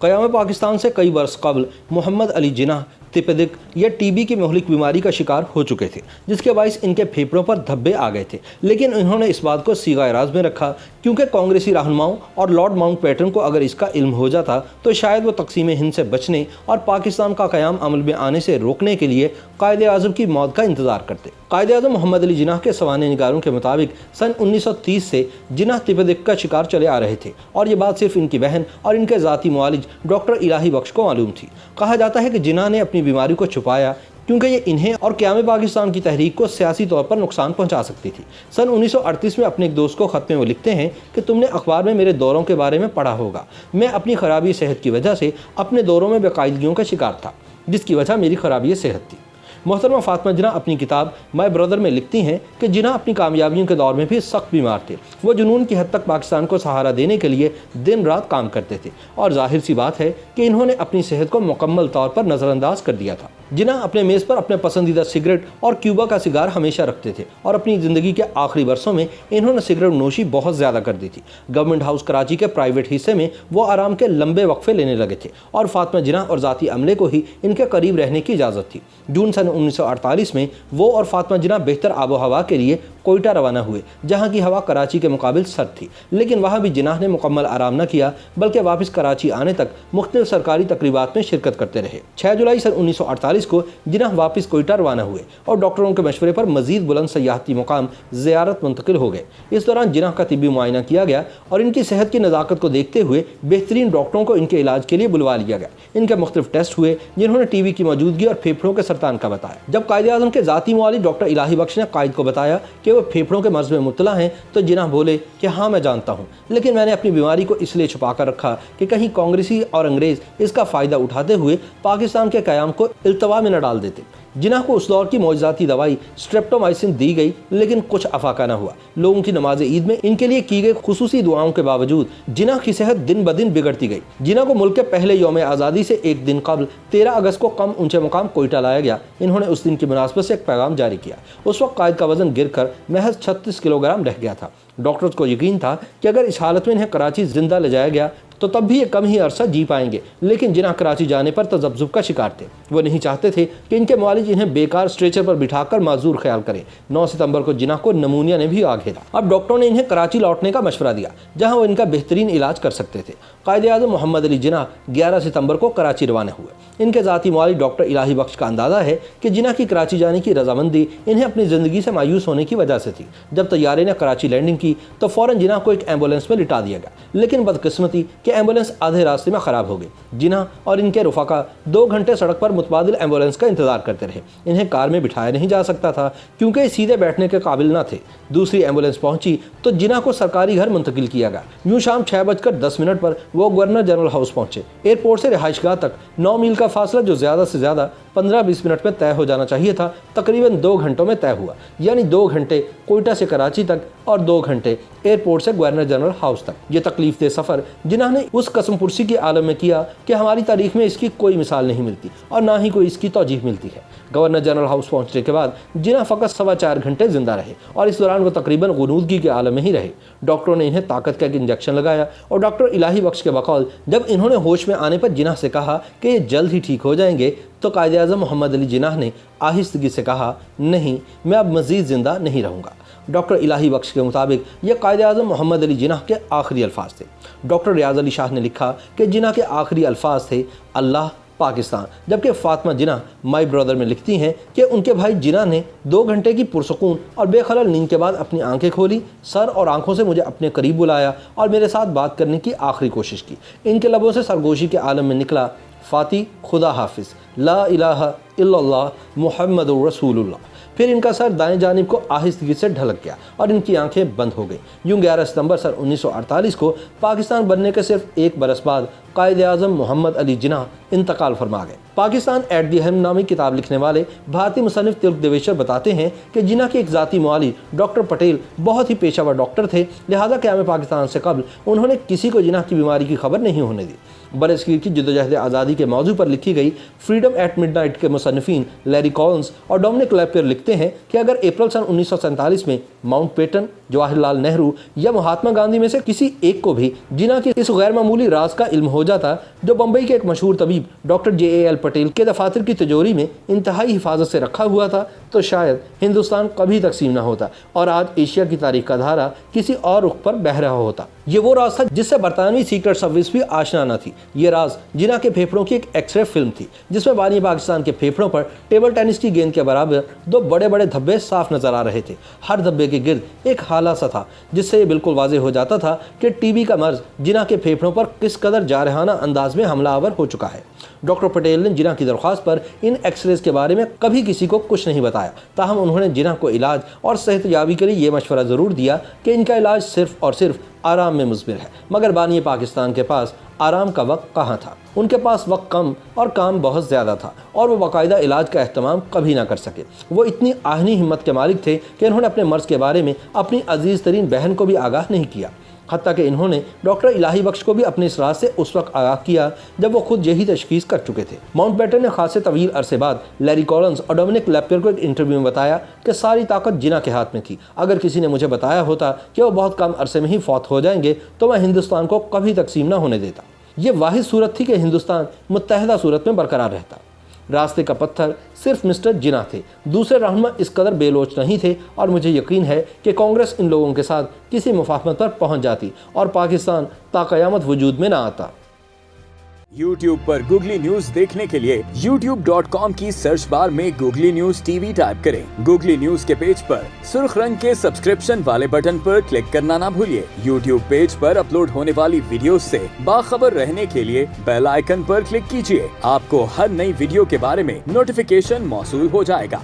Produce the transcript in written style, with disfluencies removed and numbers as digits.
क़याम पाकिस्तान से कई बरस कबल मोहम्मद अली जिन्ना तिपदिक या टीबी की मुहलिक बीमारी का शिकार हो चुके थे, जिसके बायस इनके फेफड़ों पर धब्बे आ गए थे। लेकिन इन्होंने इस बात को सीगा राज में रखा, क्योंकि कांग्रेसी रहनुमाओं और लॉर्ड माउंटबेटन को अगर इसका इल्म हो जाता तो शायद वो तकसीम हिंद से बचने और पाकिस्तान का क़याम अमल में आने से रोकने के लिए कायदे आज़म की मौत का इंतज़ार करते। कायदे आज़म मोहम्मद अली जिन्ना के सवाने निगारों के मुताबिक सन 1930 से जिन्ना तिपदिक का शिकार चले आ रहे थे, और ये बात सिर्फ इनकी बहन और इनके ज़ाती मुआलिज डॉक्टर इलाही बख्श को मालूम थी। कहा जाता है कि जिन्ना ने अपनी बीमारी को छुपाया क्योंकि ये इन्हें और क़याम पाकिस्तान की तहरीक को सियासी तौर पर नुकसान पहुंचा सकती थी। सन 1938 में अपने एक दोस्त को ख़त में वो लिखते हैं कि तुमने अखबार में मेरे दौरों के बारे में पढ़ा होगा। मैं अपनी खराबी सेहत की वजह से अपने दौरों में बेकायदगियों का शिकार था, जिसकी वजह मेरी खराबी सेहत थी। मोहतरमा फातिमा जिन्ना अपनी किताब माय ब्रदर में लिखती हैं कि जिन्ना अपनी कामयाबियों के दौर में भी सख्त बीमार थे। वो जुनून की हद तक पाकिस्तान को सहारा देने के लिए दिन रात काम करते थे, और जाहिर सी बात है कि इन्होंने अपनी सेहत को मुकम्मल तौर पर नज़रअंदाज कर दिया था। जिन्ना अपने मेज़ पर अपने पसंदीदा सिगरेट और क्यूबा का सिगार हमेशा रखते थे, और अपनी ज़िंदगी के आखिरी वर्षों में इन्होंने सिगरेट नोशी बहुत ज़्यादा कर दी थी। गवर्नमेंट हाउस कराची के प्राइवेट हिस्से में वो आराम के लंबे वक्फे लेने लगे थे, और फातिमा जिन्ना और ज़ाती अमले को ही इनके करीब रहने की इजाज़त थी। जून सन 1948 में वो और फातिमा जिन्ना बेहतर आबो हवा के लिए कोयटा रवाना हुए, जहाँ की हवा कराची के मुकाबिल सर्द थी। लेकिन वहाँ भी जिन्ना ने मुकम्मल आराम न किया, बल्कि वापस कराची आने तक मुख्तलिफ सरकारी तकरीबात में शिरकत करते रहे। 6 जुलाई सन 1948 को जिन्ना वापस कोयटा रवाना हुए, और डॉक्टरों के मशवरे पर मजीद बुलंद सयाहती मुकाम ज़ियारत मुंतकिल हो गए। इस दौरान जिन्ना का तिब्बी मुआयना किया गया, और इनकी सेहत की नज़ाकत को देखते हुए बेहतरीन डॉक्टरों को इनके इलाज के लिए बुलवा लिया गया। इनके मुख्तलिफ टेस्ट हुए, जिन्होंने टीबी की मौजूदगी और फेफड़ों के सरतान का बताया। जब कायदे आज़म के ज़ाती मुआलिज डॉक्टर इलाही बख्श ने कायद को बताया कि वो फेफड़ों के मर्ज़ में मुब्तला हैं, तो जिन्ना बोले कि हाँ मैं जानता हूँ, लेकिन मैंने अपनी बीमारी को इसलिए छुपा कर रखा कि कहीं कांग्रेसी और अंग्रेज़ इसका फ़ायदा उठाते हुए पाकिस्तान के क़याम को इल्तवा में न डाल देते। जिन्ना को उस दौर की मौजज़ाती दवाई स्ट्रेप्टोमाइसिन दी गई, लेकिन कुछ अफाका न हुआ। लोगों की नमाज ईद में इनके लिए की गई खुसूसी दुआओं के बावजूद जिन्ना की सेहत दिन ब दिन बिगड़ती गई। जिन्ना को मुल्क के पहले यौम आज़ादी से एक दिन कबल 13 अगस्त को कम ऊंचे मुकाम कोयटा लाया गया। इन्होंने उस दिन की मुनासबत से एक पैगाम जारी किया। उस वक्त कायद का वजन गिर कर महज 36 किलोग्राम रह गया था। डॉक्टर्स को यकीन था कि अगर इस हालत में इन्हें कराची जिंदा ले जाया गया तो तब भी ये कम ही अरसा जी पाएंगे। लेकिन जिन्ना कराची जाने पर तजब्जुब का शिकार थे। वो नहीं चाहते थे कि इनके मुआलिज इन्हें बेकार स्ट्रेचर पर बिठाकर माजूर ख्याल करें। 9 सितंबर को जिन्ना को नमूनिया ने भी आ घेरा। अब डॉक्टरों ने इन्हें कराची लौटने का मशवरा दिया, जहां वो इनका बेहतरीन इलाज कर सकते थे। कायदे आज़म मोहम्मद अली जिन्ना 11 सितंबर को कराची रवाना हुए। इनके ज़ाती मुआलिज डॉक्टर इलाही बख्श का अंदाज़ा है कि जिन्ना की कराची जाने की रजामंदी इन्हें अपनी ज़िंदगी से मायूस होने की वजह से थी। जब तैयारे ने कराची लैंडिंग की तो फ़ौरन जिन्ना को एक एम्बुलेंस में लिटा दिया गया, लेकिन बदकिस्मती कि एम्बुलेंस आधे रास्ते में ख़राब हो गई। जिन्ना और इनके रफ़ाका 2 घंटे सड़क पर मुतबादिल एम्बुलेंस का इंतज़ार करते रहे। इन्हें कार में बिठाया नहीं जा सकता था, क्योंकि सीधे बैठने के काबिल न थे। दूसरी एम्बुलेंस पहुंची तो जिन्ना को सरकारी घर मुंतकिल किया गया। यूँ शाम 6:10 पर वो गवर्नर जनरल हाउस पहुंचे। एयरपोर्ट से रिहाइशगाह तक 9 मील का फासला, जो ज़्यादा से ज़्यादा 15-20 मिनट में तय हो जाना चाहिए था, तकरीबन 2 घंटों में तय हुआ। यानी 2 घंटे कोयटा से कराची तक और 2 घंटे एयरपोर्ट से गवर्नर जनरल हाउस तक। ये तकलीफ दे सफ़र जिन्ना ने उस कसम पुरसी के आलम में किया कि हमारी तारीख में इसकी कोई मिसाल नहीं मिलती, और ना ही कोई इसकी तौजीह मिलती है। गवर्नर जनरल हाउस पहुंचने के बाद जिन्ना फ़कत 4.25 घंटे जिंदा रहे, और इस दौरान वो तकरीबन गुनूदगी के आलम में ही रहे। डॉक्टरों ने इन्हें ताकत का एक इंजेक्शन लगाया, और डॉक्टर इलाही बख्श के बकौल जब इन्होंने होश में आने पर जिन्ना से कहा कि ये जल्द ही ठीक हो जाएंगे, तो कायदे आज़म मोहम्मद अली जिन्ना ने आहिस्तगी से कहा, नहीं, मैं अब मज़ीद ज़िंदा नहीं रहूँगा। डॉक्टर इलाही बख्श के मुताबिक ये कायदे आज़म मोहम्मद अली जिन्ना के आखिरी अल्फाज थे। डॉक्टर रियाज अली शाह ने लिखा कि जिन्ना के आखिरी अल्फाज थे अल्लाह पाकिस्तान, जबकि फातिमा जिन्ना माय ब्रदर में लिखती हैं कि उनके भाई जिन्ना ने 2 घंटे की पुरसकून और बेखलल नींद के बाद अपनी आंखें खोली, सर और आंखों से मुझे अपने करीब बुलाया और मेरे साथ बात करने की आखिरी कोशिश की। इनके लबों से सरगोशी के आलम में निकला, फाती खुदा हाफिज़, ला इलाहा इल्लल्लाह मुहम्मदुर रसूलुल्लाह। फिर इनका सर दाएं जानिब को आहिस्तगी से ढलक गया और इनकी आंखें बंद हो गई। यूँ 11 सितंबर सन 1948 को पाकिस्तान बनने के सिर्फ 1 बरस बाद कायदे आज़म मोहम्मद अली जिन्ना इंतकाल फरमा गए। पाकिस्तान एट द हेल्म नामी किताब लिखने वाले भारतीय मुसन्निफ तिलक देवेश्वर बताते हैं कि जिन्ना के एक ज़ाती मुआलिज डॉक्टर पटेल बहुत ही पेशावर डॉक्टर थे, लिहाजा क़याम पाकिस्तान से कबल उन्होंने किसी को जिन्ना की बीमारी की खबर नहीं होने दी। बरसगीर की जद्दोजहद आज़ादी के मौजू पर लिखी गई फ्रीडम एट मिडनाइट के मुसन्निफीन लैरी कॉलिंस और डोमिनिक लैपियर लिखते हैं कि अगर अप्रैल सन 1947 में माउंटबेटन, जवाहरलाल नेहरू या महात्मा गांधी में से किसी एक को भी जिन्ना के इस गैर मामूली राज का इल्म हो जाता जो बम्बई के एक मशहूर तबीब डॉक्टर JAL पटेल के दफातर की तिजोरी में इंतहाई हिफाजत से रखा हुआ था, तो शायद हिंदुस्तान कभी तकसीम न होता और आज एशिया की तारीख का धारा किसी और रुख पर बह रहा होता। ये वो राज था जिससे बरतानवी सीक्रेट सर्विस भी आशना न थी। ये राज जिन्ना के फेफड़ों की एक एक्सरे फिल्म थी, जिसमें बानी पाकिस्तान के फेफड़ों पर टेबल टेनिस की गेंद के बराबर दो बड़े बड़े धब्बे साफ नजर आ रहे थे। हर धब्बे के गिर्द एक हाला सा था, जिससे ये बिल्कुल वाज़ेह हो जाता था कि टीबी का मर्ज जिन्ना के फेफड़ों पर किस कदर जारहाना अंदाज में हमलावर हो चुका है। डॉक्टर पटेल ने जिन्ना की दरख्वास्त पर इन एक्सरेज के बारे में कभी किसी को कुछ नहीं बताया, ताहम उन्होंने जिन्ना को इलाज और सेहतयाबी के लिए ये मशवरा ज़रूर दिया कि इनका इलाज सिर्फ और सिर्फ आराम में मुज़मिर है। मगर बानी पाकिस्तान के पास आराम का वक्त कहाँ था। उनके पास वक्त कम और काम बहुत ज़्यादा था और वो बाकायदा इलाज का अहतमाम कभी ना कर सके। वो इतनी आहनी हिम्मत के मालिक थे कि इन्होंने अपने मर्ज़ के बारे में अपनी अजीज़ तरीन बहन को भी आगाह नहीं किया। हत्ता कि इन्होंने डॉक्टर इलाही बख्श को भी अपने इस राज से उस वक्त आगाह किया जब वो खुद यही तशखीस कर चुके थे। माउंटबेटन ने खासे तवील अरसे बाद लैरी कॉलिंस और डोमिनिक लैपियर को एक इंटरव्यू में बताया कि सारी ताकत जिन्ना के हाथ में थी। अगर किसी ने मुझे बताया होता कि वो बहुत कम अरसे में ही फौत हो जाएंगे तो मैं हिंदुस्तान को कभी तकसीम न होने देता। ये वाहिद सूरत थी कि हिंदुस्तान मुत्तहदा सूरत में बरकरार रहता। रास्ते का पत्थर सिर्फ मिस्टर जिन्ना थे, दूसरे रहनुमा इस कदर बेलोच नहीं थे और मुझे यकीन है कि कांग्रेस इन लोगों के साथ किसी मुफाहमत पर पहुंच जाती और पाकिस्तान ताक़यामत वजूद में ना आता। YouTube पर गूगली न्यूज देखने के लिए youtube.com की सर्च बार में गूगली न्यूज TV टाइप करें। गूगली न्यूज के पेज पर सुर्ख रंग के सब्सक्रिप्शन वाले बटन पर क्लिक करना ना भूलिए। YouTube पेज पर अपलोड होने वाली वीडियोस से बाखबर रहने के लिए बेल आइकन पर क्लिक कीजिए। आपको हर नई वीडियो के बारे में नोटिफिकेशन मौसूल हो जाएगा।